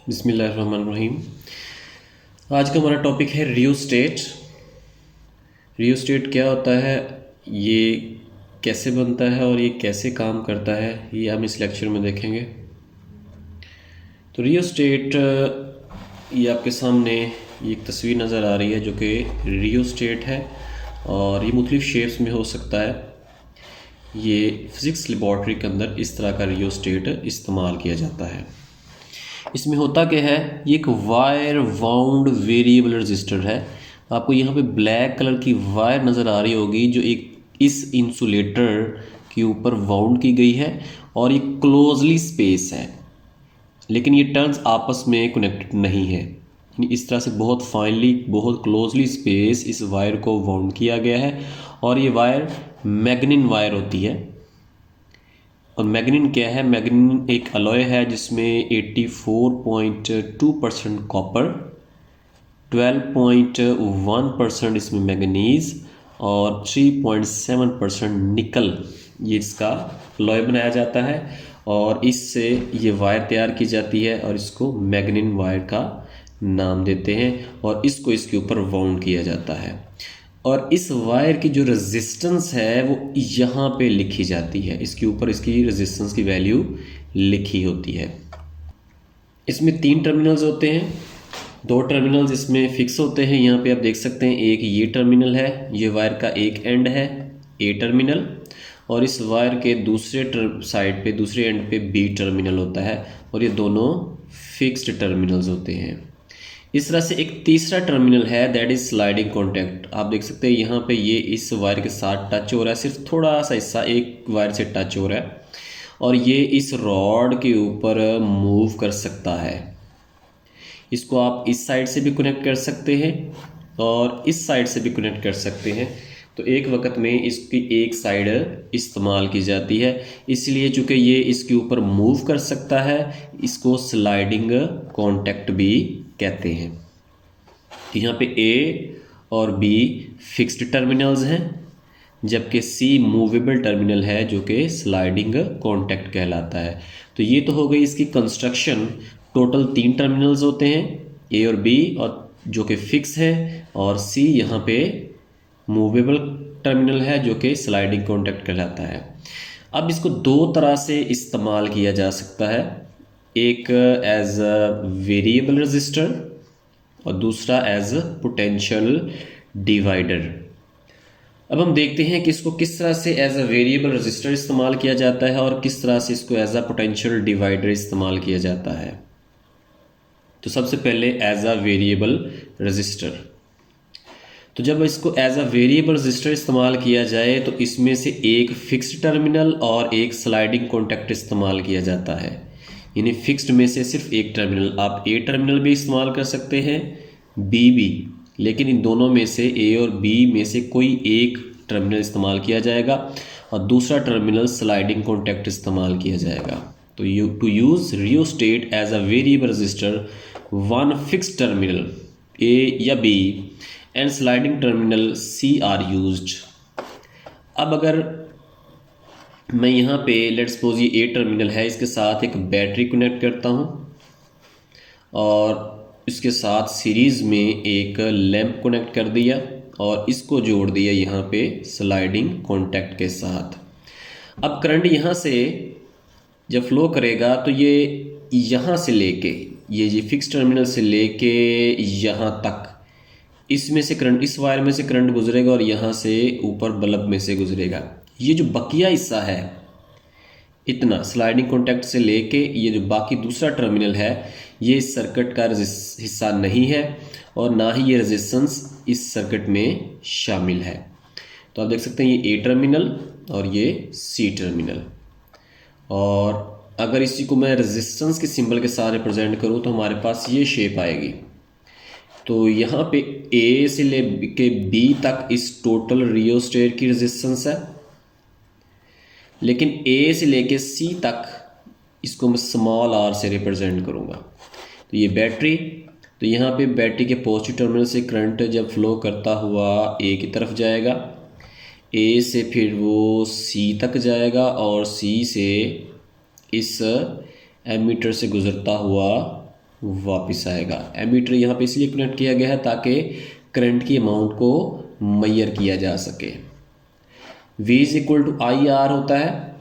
बिस्मिल्लाहिर्रहमानिर्रहीम। आज का हमारा टॉपिक है रियोस्टेट। रियोस्टेट क्या होता है, ये कैसे बनता है और ये कैसे काम करता है, ये हम इस लेक्चर में देखेंगे। तो रियोस्टेट, ये आपके सामने ये एक तस्वीर नज़र आ रही है जो कि रियोस्टेट है और ये मुख्तलिफ शेप्स में हो सकता है। ये फ़िज़िक्स लेबॉर्ट्री के अंदर इस तरह का रियोस्टेट इस्तेमाल किया जाता है। इसमें होता क्या है, ये एक वायर वाउंड वेरिएबल रजिस्टर है। आपको यहाँ पे ब्लैक कलर की वायर नज़र आ रही होगी जो एक इस इंसुलेटर के ऊपर वाउंड की गई है और ये क्लोजली स्पेस है, लेकिन ये टर्न्स आपस में कनेक्टेड नहीं है। इस तरह से बहुत फाइनली, बहुत क्लोजली स्पेस इस वायर को वाउंड किया गया है और ये वायर मैग्नीन वायर होती है। और मैग्नीन क्या है? मैग्नीन एक अलॉय है जिसमें 84.2% कॉपर, 12.1% इसमें मैग्नीज और 3.7% निकल, ये इसका अलॉय बनाया जाता है और इससे ये वायर तैयार की जाती है और इसको मैग्नीन वायर का नाम देते हैं और इसको इसके ऊपर वाउंड किया जाता है। और इस वायर की जो रेजिस्टेंस है वो यहाँ पे लिखी जाती है, इसके ऊपर इसकी रेजिस्टेंस की वैल्यू लिखी होती है। इसमें 3 टर्मिनल्स होते हैं, 2 टर्मिनल्स इसमें फिक्स होते हैं। यहाँ पे आप देख सकते हैं, एक ये टर्मिनल है, ये वायर का एक एंड है ए टर्मिनल, और इस वायर के दूसरे साइड पे, दूसरे एंड पे बी टर्मिनल होता है और ये दोनों फिक्स्ड टर्मिनल्स होते हैं। इस तरह से एक तीसरा टर्मिनल है, दैट इज स्लाइडिंग कॉन्टैक्ट। आप देख सकते हैं यहाँ पे ये इस वायर के साथ टच हो रहा है, सिर्फ थोड़ा सा हिस्सा एक वायर से टच हो रहा है और ये इस रॉड के ऊपर मूव कर सकता है। इसको आप इस साइड से भी कनेक्ट कर सकते हैं और इस साइड से भी कनेक्ट कर सकते हैं। तो एक वक्त में इसकी एक साइड इस्तेमाल की जाती है, इसलिए चूँकि ये इसके ऊपर मूव कर सकता है, इसको स्लाइडिंग कॉन्टैक्ट भी कहते हैं। यहाँ पे ए और बी फिक्स्ड टर्मिनल्स हैं, जबकि सी मूवेबल टर्मिनल है जो कि स्लाइडिंग कॉन्टैक्ट कहलाता है। तो ये तो हो गई इसकी कंस्ट्रक्शन। टोटल 3 टर्मिनल्स होते हैं, ए और बी, और जो कि फिक्स है, और सी यहाँ पे मूवेबल टर्मिनल है जो कि स्लाइडिंग कॉन्टैक्ट कहलाता है। अब इसको 2 तरह से इस्तेमाल किया जा सकता है, एक एज अ वेरिएबल रजिस्टर और दूसरा एज अ पोटेंशियल डिवाइडर। अब हम देखते हैं कि इसको किस तरह से एज अ वेरिएबल रजिस्टर इस्तेमाल किया जाता है और किस तरह से इसको एज अ पोटेंशियल डिवाइडर इस्तेमाल किया जाता है। तो सबसे पहले एज अ वेरिएबल रजिस्टर। तो जब इसको एज अ वेरिएबल रजिस्टर इस्तेमाल किया जाए तो इसमें से एक फिक्स्ड टर्मिनल और एक स्लाइडिंग कॉन्टैक्ट इस्तेमाल किया जाता है। यानी फिक्स्ड में से सिर्फ एक टर्मिनल, आप ए टर्मिनल भी इस्तेमाल कर सकते हैं, बी भी, लेकिन इन दोनों में से ए और बी में से कोई एक टर्मिनल इस्तेमाल किया जाएगा और दूसरा टर्मिनल स्लाइडिंग कॉन्टैक्ट इस्तेमाल किया जाएगा। तो to use rheostat as a variable resistor, one fixed terminal A या B and sliding terminal C are used. अब अगर मैं यहाँ पे लेट्स सपोज ये ए टर्मिनल है, इसके साथ एक बैटरी कनेक्ट करता हूँ और इसके साथ सीरीज़ में एक लैंप कनेक्ट कर दिया और इसको जोड़ दिया यहाँ पे स्लाइडिंग कॉन्टैक्ट के साथ। अब करंट यहाँ से जब फ्लो करेगा तो ये यहाँ से लेके, ये फिक्स टर्मिनल से लेके यहाँ तक, इसमें से करंट, इस वायर में से करंट गुजरेगा और यहाँ से ऊपर बल्ब में से गुजरेगा। ये जो बकिया हिस्सा है, इतना स्लाइडिंग कॉन्टैक्ट से लेके ये जो बाकी दूसरा टर्मिनल है, ये इस सर्किट का हिस्सा नहीं है और ना ही ये रेजिस्टेंस इस सर्किट में शामिल है। तो आप देख सकते हैं ये ए टर्मिनल और ये सी टर्मिनल, और अगर इसी को मैं रेजिस्टेंस के सिंबल के साथ रिप्रेजेंट करूँ तो हमारे पास ये शेप आएगी। तो यहाँ पे ए से लेके बी तक इस टोटल रियोस्टेट की रेजिस्टेंस है, लेकिन ए से लेके सी तक इसको मैं स्मॉल आर से रिप्रेजेंट करूँगा। तो ये बैटरी, तो यहाँ पे बैटरी के पॉजिटिव टर्मिनल से करंट जब फ्लो करता हुआ ए की तरफ जाएगा, ए से फिर वो सी तक जाएगा और सी से इस एमीटर से गुजरता हुआ वापस आएगा। एमीटर यहाँ पे इसलिए कनेक्ट किया गया है ताकि करंट की अमाउंट को मेजर किया जा सके। V is equal to I R होता है।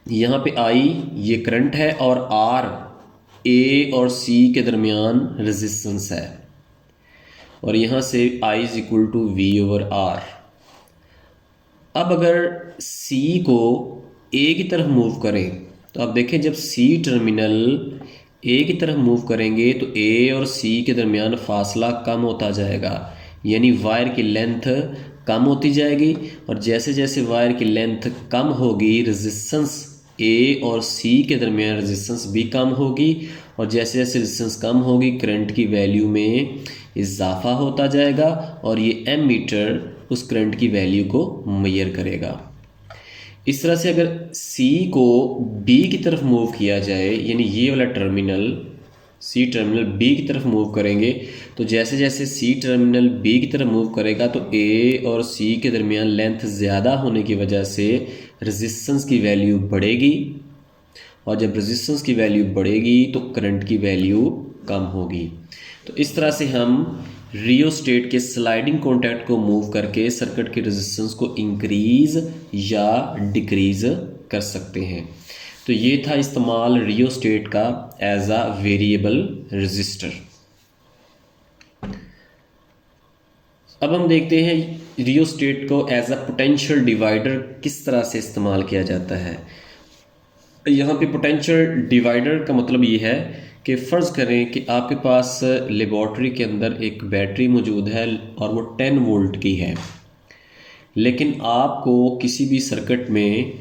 यहाँ पे I ये करंट है और R A और C के दरमियान रेजिस्टेंस है, और यहाँ से I is equal to V over R। अब अगर C को A की तरफ मूव करें तो आप देखें जब C टर्मिनल A की तरफ मूव करेंगे तो A और C के दरमियान फासला कम होता जाएगा, यानी वायर की लेंथ कम होती जाएगी। और जैसे जैसे वायर की लेंथ कम होगी रेजिस्टेंस A और C के दरमियान रेजिस्टेंस भी कम होगी, और जैसे जैसे रेजिस्टेंस कम होगी करंट की वैल्यू में इजाफा होता जाएगा, और ये एमीटर उस करंट की वैल्यू को मेजर करेगा। इस तरह से अगर C को B की तरफ मूव किया जाए, यानी ये वाला टर्मिनल C टर्मिनल B की तरफ मूव करेंगे, तो जैसे जैसे C टर्मिनल B की तरफ मूव करेगा तो A और C के दरमियान लेंथ ज़्यादा होने की वजह से रेजिस्टेंस की वैल्यू बढ़ेगी, और जब रेजिस्टेंस की वैल्यू बढ़ेगी तो करंट की वैल्यू कम होगी। तो इस तरह से हम रियोस्टेट के स्लाइडिंग कॉन्टैक्ट को मूव करके सर्किट के रेजिस्टेंस को इंक्रीज या डिक्रीज कर सकते हैं। तो ये था इस्तेमाल रियोस्टेट का एज अ वेरिएबल रजिस्टर। अब हम देखते हैं रियोस्टेट को एज अ पोटेंशियल डिवाइडर किस तरह से इस्तेमाल किया जाता है। यहाँ पे पोटेंशियल डिवाइडर का मतलब ये है कि फ़र्ज़ करें कि आपके पास लेबॉर्ट्री के अंदर एक बैटरी मौजूद है और वो 10 वोल्ट की है, लेकिन आपको किसी भी सर्किट में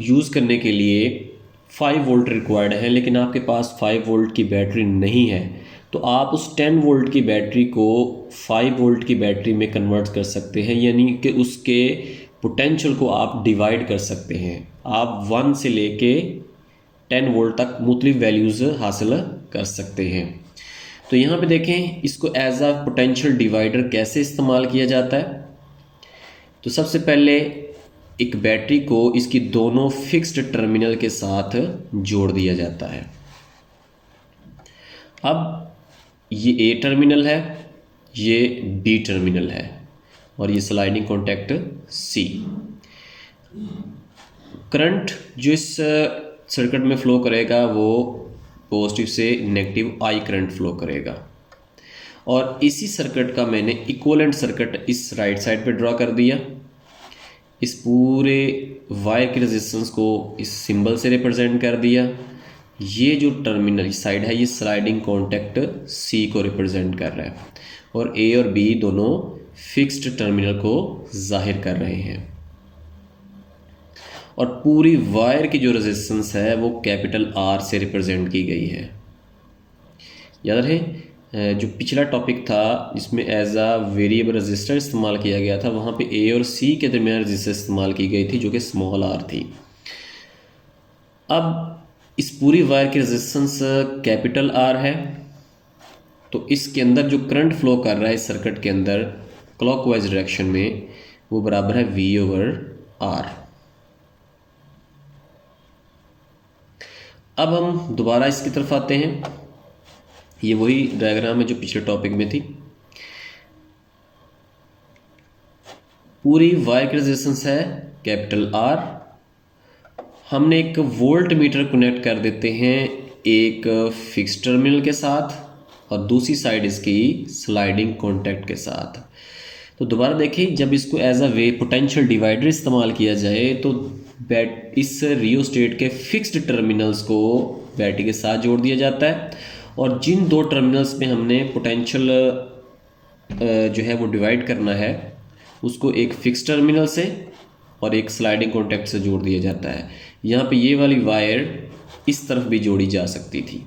यूज़ करने के लिए 5 वोल्ट रिक्वायर्ड है, लेकिन आपके पास 5 वोल्ट की बैटरी नहीं है, तो आप उस 10 वोल्ट की बैटरी को 5 वोल्ट की बैटरी में कन्वर्ट कर सकते हैं, यानी कि उसके पोटेंशियल को आप डिवाइड कर सकते हैं। आप 1 से लेके 10 वोल्ट तक मुख्तलिफ वैल्यूज़ हासिल कर सकते हैं। तो यहाँ पे देखें इसको एज अ पोटेंशियल डिवाइडर कैसे इस्तेमाल किया जाता है। तो सबसे पहले एक बैटरी को इसकी दोनों फिक्स्ड टर्मिनल के साथ जोड़ दिया जाता है। अब ये A टर्मिनल है, ये B टर्मिनल है, और ये स्लाइडिंग कॉन्टैक्ट C। करंट जो इस सर्किट में फ़्लो करेगा वो पॉजिटिव से नेगेटिव I करंट फ़्लो करेगा, और इसी सर्किट का मैंने इक्विवेलेंट सर्किट इस राइट साइड पे ड्रॉ कर दिया। इस पूरे वायर के रेजिस्टेंस को इस सिंबल से रिप्रेजेंट कर दिया। ये जो टर्मिनल साइड है ये स्लाइडिंग कॉन्टैक्ट C को रिप्रेजेंट कर रहा है, और A और B दोनों फिक्स्ड टर्मिनल को जाहिर कर रहे हैं। और पूरी वायर की जो रेजिस्टेंस है वो कैपिटल R से रिप्रेजेंट की गई है। याद रहे जो पिछला टॉपिक था जिसमें एज अ वेरिएबल रजिस्टर इस्तेमाल किया गया था, वहाँ पे A और C के दरमियान रजिस्टर इस्तेमाल की गई थी जो कि स्मॉल r थी। अब इस पूरी वायर की रेजिस्टेंस कैपिटल R है, तो इसके अंदर जो करंट फ्लो कर रहा है इस सर्किट के अंदर क्लॉकवाइज डायरेक्शन में वो बराबर है V ओवर R। अब हम दोबारा इसकी तरफ आते हैं। ये वही डायग्राम है जो पिछले टॉपिक में थी। पूरी वायर की रेजिस्टेंस है कैपिटल R। हमने एक वोल्ट मीटर कनेक्ट कर देते हैं एक फिक्स टर्मिनल के साथ और दूसरी साइड इसकी स्लाइडिंग कॉन्टैक्ट के साथ। तो दोबारा देखिए, जब इसको as a way potential divider इस्तेमाल किया जाए तो इस रियोस्टेट के फिक्स्ड टर्मिनल्स को बैटरी के साथ जोड़ दिया जाता है, और जिन दो टर्मिनल्स में हमने पोटेंशियल जो है वो डिवाइड करना है उसको एक फिक्स टर्मिनल से और एक स्लाइडिंग कॉन्टैक्ट से जोड़ दिया जाता है। यहाँ पे ये वाली वायर इस तरफ भी जोड़ी जा सकती थी।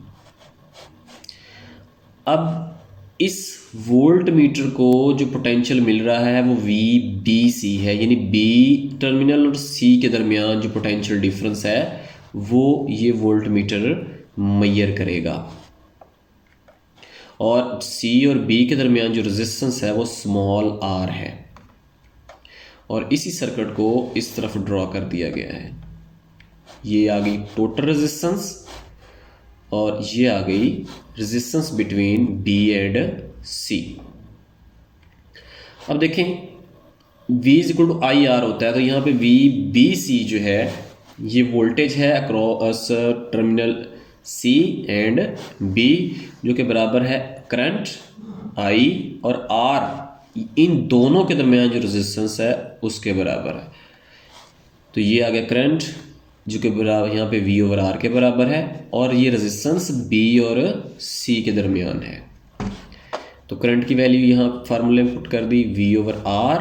अब इस वोल्ट मीटर को जो पोटेंशियल मिल रहा है वो VBC है, यानी B टर्मिनल और C के दरमियान जो पोटेंशियल डिफरेंस है वो ये वोल्ट मीटर मेजर करेगा, और C और B के दरमियान जो रेजिस्टेंस है वो स्मॉल r है। और इसी सर्किट को इस तरफ ड्रॉ कर दिया गया है। ये आ गई टोटल रेजिस्टेंस, और ये आ गई resistance between B and C. अब देखें V is equal to I R होता है, तो यहाँ पे वी बी सी जो है ये वोल्टेज है across terminal C and B, जो कि बराबर है करंट I और R, इन दोनों के दरमियान जो रेजिस्टेंस है उसके बराबर है। तो ये आ गया करंट जो कि बराबर यहाँ पे V ओवर R के बराबर है, और ये रेजिस्टेंस B और C के दरमियान है। तो करंट की वैल्यू यहाँ फार्मूले में पुट कर दी, V ओवर R,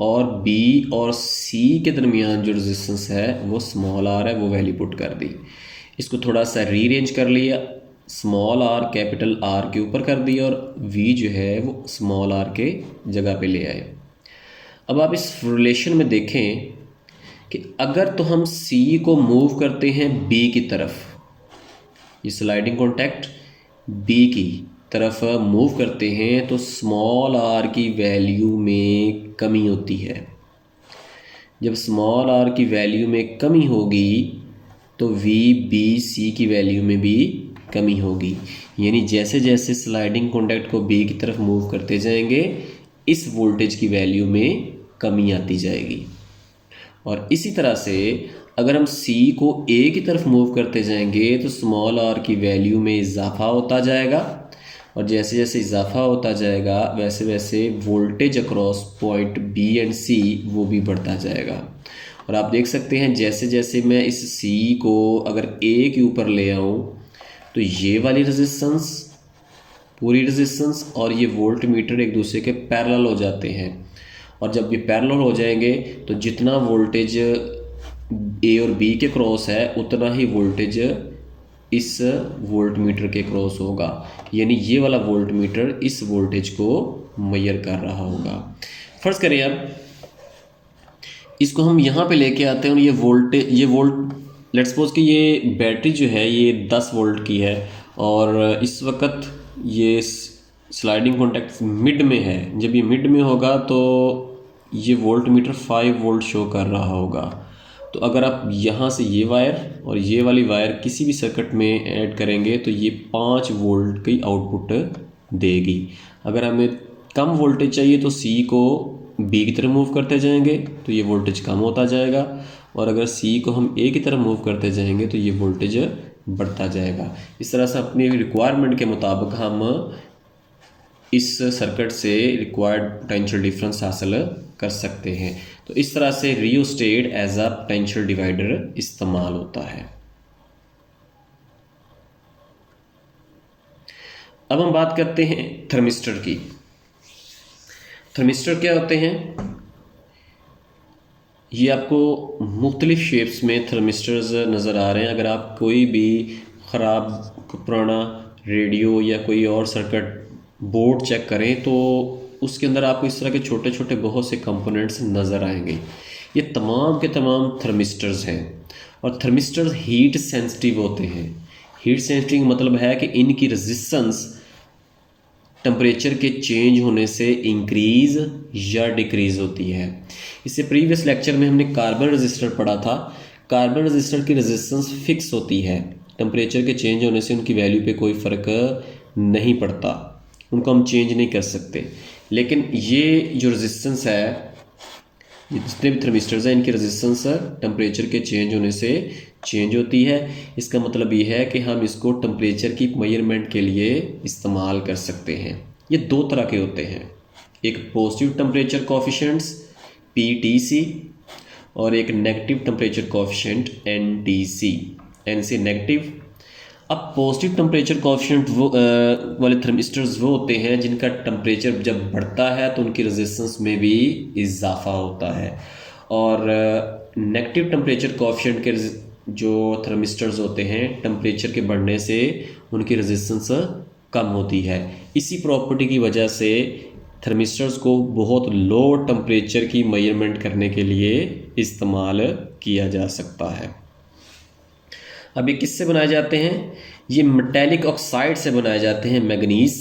और B और C के दरमियान जो रेजिस्टेंस है वो स्मॉल r है, वो वैल्यू पुट कर दी। इसको थोड़ा सा रीअरेंज कर लिया, स्मॉल r कैपिटल R के ऊपर कर दिया, और V जो है वो स्मॉल r के जगह पे ले आए। अब आप इस रिलेशन में देखें कि अगर तो हम C को मूव करते हैं B की तरफ, ये स्लाइडिंग कॉन्टैक्ट B की तरफ मूव करते हैं, तो स्मॉल r की वैल्यू में कमी होती है। जब स्मॉल r की वैल्यू में कमी होगी तो V B C की वैल्यू में भी कमी होगी, यानी जैसे जैसे स्लाइडिंग कॉन्टैक्ट को B की तरफ मूव करते जाएंगे इस वोल्टेज की वैल्यू में कमी आती जाएगी। और इसी तरह से अगर हम C को A की तरफ मूव करते जाएंगे तो स्मॉल r की वैल्यू में इजाफा होता जाएगा, और जैसे जैसे इजाफा होता जाएगा वैसे वैसे voltage across point B and C वो भी बढ़ता जाएगा। और आप देख सकते हैं जैसे जैसे मैं इस C को अगर A के ऊपर ले आऊँ तो ये वाली रेजिस्टेंस, पूरी रेजिस्टेंस और ये वोल्ट मीटर एक दूसरे के पैरेलल हो जाते हैं, और जब ये पैरेलल हो जाएंगे तो जितना वोल्टेज A और B के क्रॉस है उतना ही वोल्टेज इस वोल्ट मीटर के क्रॉस होगा, यानी ये वाला वोल्ट मीटर इस वोल्टेज को मेजर कर रहा होगा। फर्ज करें अब इसको हम यहाँ पे लेके आते हैं, और ये वोल्ट लेट्स सपोज कि ये बैटरी जो है ये 10 वोल्ट की है, और इस वक्त ये स्लाइडिंग कॉन्टैक्ट मिड में है। जब ये मिड में होगा तो ये वोल्ट मीटर 5 वोल्ट शो कर रहा होगा। तो अगर आप यहाँ से ये वायर और ये वाली वायर किसी भी सर्किट में ऐड करेंगे तो ये 5 वोल्ट की आउटपुट देगी। अगर हमें कम वोल्टेज चाहिए तो C को B की तरफ मूव करते जाएंगे तो ये वोल्टेज कम होता जाएगा, और अगर C को हम A की तरफ मूव करते जाएंगे तो ये वोल्टेज बढ़ता जाएगा। इस तरह से अपनी रिक्वायरमेंट के मुताबिक हम इस सर्किट से रिक्वायर्ड पोटेंशियल डिफरेंस हासिल कर सकते हैं। तो इस तरह से rheostat as a potential divider इस्तेमाल होता है। अब हम बात करते हैं थर्मिस्टर की। थर्मिस्टर क्या होते हैं? ये आपको मुख्तलिफ शेप्स में थर्मिस्टर्स नज़र आ रहे हैं। अगर आप कोई भी ख़राब पुराना रेडियो या कोई और सर्किट बोर्ड चेक करें तो उसके अंदर आपको इस तरह के छोटे छोटे बहुत से कंपोनेंट्स नज़र आएंगे। ये तमाम के तमाम थर्मिस्टर्स हैं, और थर्मिस्टर्स हीट सेंसिटिव होते हैं। हीट सेंसिटिव मतलब है कि इनकी रेजिस्टेंस टेम्परेचर के चेंज होने से इंक्रीज़ या डिक्रीज़ होती है। इससे प्रीवियस लेक्चर में हमने कार्बन रेजिस्टर पढ़ा था। कार्बन रेजिस्टर की रेजिस्टेंस फिक्स होती है, टेम्परेचर के चेंज होने से उनकी वैल्यू पे कोई फ़र्क नहीं पड़ता, उनको हम चेंज नहीं कर सकते। लेकिन ये जो रेजिस्टेंस है, ये जितने भी थर्मिस्टर्स हैं इनकी रेजिस्टेंस टेम्परेचर के चेंज होने से चेंज होती है। इसका मतलब ये है कि हम इसको टेम्परेचर की मेजरमेंट के लिए इस्तेमाल कर सकते हैं। ये दो तरह के होते हैं, एक पॉजिटिव टेम्परेचर कोएफिशिएंट्स PTC और एक negative temperature coefficient NTC। N से नेगेटिव। अब पॉजिटिव टेम्परेचर कोएफिशिएंट वो वाले थर्मिस्टर्स वो होते हैं जिनका टेम्परेचर जब बढ़ता है तो उनकी रेजिस्टेंस में भी इजाफा होता है, और नेगेटिव टेम्परेचर कोएफिशिएंट के जो थर्मिस्टर्स होते हैं टेम्परेचर के बढ़ने से उनकी रेजिस्टेंस कम होती है। इसी प्रॉपर्टी की वजह से थर्मिस्टर्स को बहुत लो टेम्परेचर की मेजरमेंट करने के लिए इस्तेमाल किया जा सकता है। अब ये किससे बनाए जाते हैं? ये मेटेलिक ऑक्साइड से बनाए जाते हैं। मैग्नीज,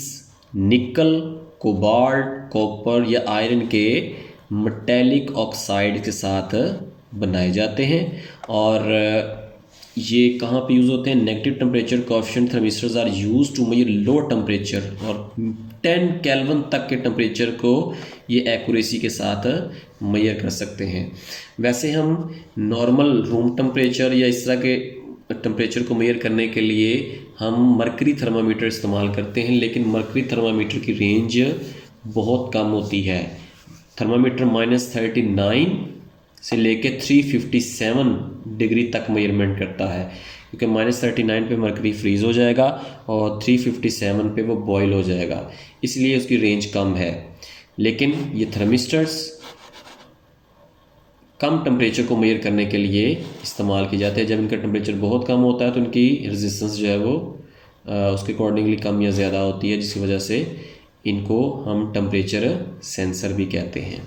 निकल, कोबाल्ट, कॉपर या आयरन के मेटेलिक ऑक्साइड के साथ बनाए जाते हैं, और ये कहाँ पे यूज़ होते हैं? Negative temperature coefficient thermistors are use to measure low temperature, और 10 केल्विन तक के टेम्परेचर को ये एक्यूरेसी के साथ मेजर कर सकते हैं। वैसे हम नॉर्मल रूम टेम्परेचर या इस तरह के टेम्परेचर को मेजर करने के लिए हम मरकरी थर्मामीटर इस्तेमाल करते हैं, लेकिन मरकरी थर्मामीटर की रेंज बहुत कम होती है। थर्मामीटर -39 से लेके 357 डिग्री तक मेजरमेंट करता है, क्योंकि -39 पे मरकरी फ्रीज़ हो जाएगा और 357 पे वो बॉयल हो जाएगा, इसलिए उसकी रेंज कम है। लेकिन ये थर्मिस्टर्स कम टेम्परेचर को मेजर करने के लिए इस्तेमाल की जाते हैं। जब इनका टेम्परेचर बहुत कम होता है तो इनकी रेजिस्टेंस जो है वो उसके अकॉर्डिंगली कम या ज़्यादा होती है, जिसकी वजह से इनको हम टेम्परेचर सेंसर भी कहते हैं।